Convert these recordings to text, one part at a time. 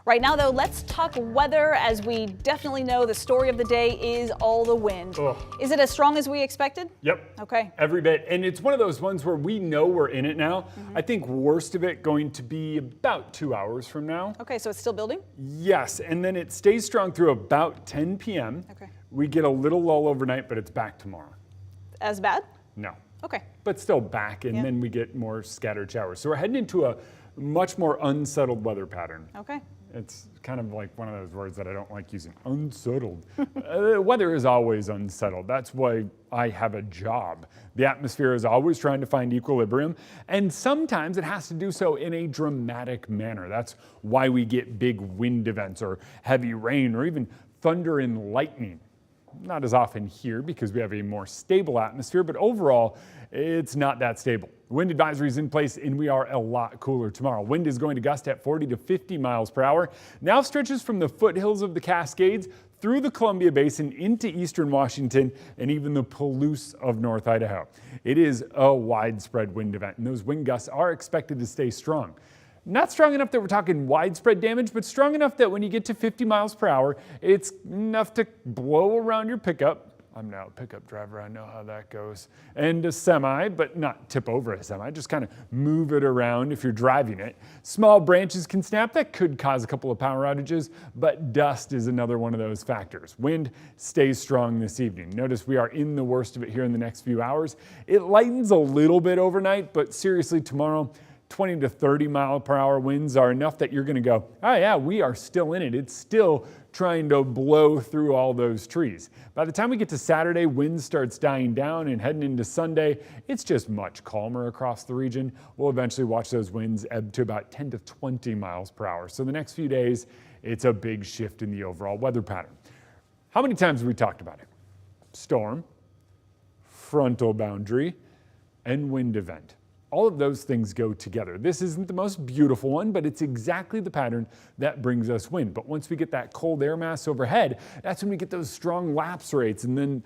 Right now, though, let's talk weather. As we definitely know, the story of the day is all the wind. Ugh. Is it as strong as we expected? Yep. Okay. Every bit. And it's one of those ones where we know we're in it now. I think worst of it going to be about 2 hours from now. Okay, so it's still building? Yes, and then it stays strong through about 10 p.m. Okay. We get a little lull overnight, but it's back tomorrow. As bad? No. Okay. But still back, and then we get more scattered showers. So we're heading into a much more unsettled weather pattern. Okay. It's kind of like one of those words that I don't like using, unsettled. Weather is always unsettled. That's why I have a job. The atmosphere is always trying to find equilibrium, and sometimes it has to do so in a dramatic manner. That's why we get big wind events or heavy rain or even thunder and lightning. Not as often here because we have a more stable atmosphere, but overall, it's not that stable. Wind advisory is in place and we are a lot cooler tomorrow. Wind is going to gust at 40 to 50 miles per hour. Now stretches from the foothills of the Cascades through the Columbia Basin into eastern Washington and even the Palouse of North Idaho. It is a widespread wind event and those wind gusts are expected to stay strong. Not strong enough that we're talking widespread damage, but strong enough that when you get to 50 miles per hour, it's enough to blow around your pickup. I'm now a pickup driver, I know how that goes. And a semi, but not tip over a semi, just kind of move it around if you're driving it. Small branches can snap, that could cause a couple of power outages, but dust is another one of those factors. Wind stays strong this evening. Notice we are in the worst of it here in the next few hours. It lightens a little bit overnight, but seriously tomorrow, 20 to 30 mile per hour winds are enough that you're going to go, oh yeah, we are still in it. It's still trying to blow through all those trees. By the time we get to Saturday, wind starts dying down and heading into Sunday, it's just much calmer across the region. We'll eventually watch those winds ebb to about 10 to 20 miles per hour. So the next few days, it's a big shift in the overall weather pattern. How many times have we talked about it? Storm, frontal boundary, and wind event. All of those things go together. This isn't the most beautiful one, but it's exactly the pattern that brings us wind. But once we get that cold air mass overhead, that's when we get those strong lapse rates and then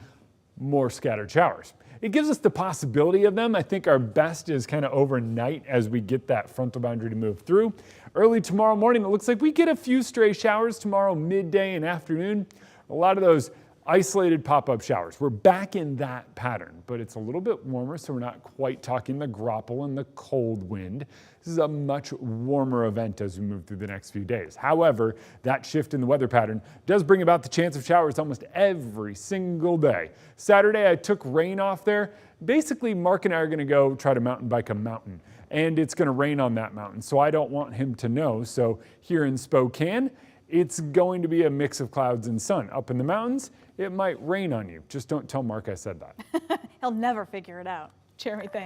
more scattered showers. It gives us the possibility of them. I think our best is kind of overnight as we get that frontal boundary to move through. Early tomorrow morning, it looks like we get a few stray showers tomorrow midday and afternoon. A lot of those isolated pop-up showers. We're back in that pattern, but it's a little bit warmer, so we're not quite talking the grapple and the cold wind. This is a much warmer event as we move through the next few days. However, that shift in the weather pattern does bring about the chance of showers almost every single day. Saturday, I took rain off there. Basically, Mark and I are going to go try to mountain bike a mountain, and it's going to rain on that mountain, so I don't want him to know. So here in Spokane, it's going to be a mix of clouds and sun. Up in the mountains, it might rain on you. Just don't tell Mark I said that. He'll never figure it out. Jeremy, thanks.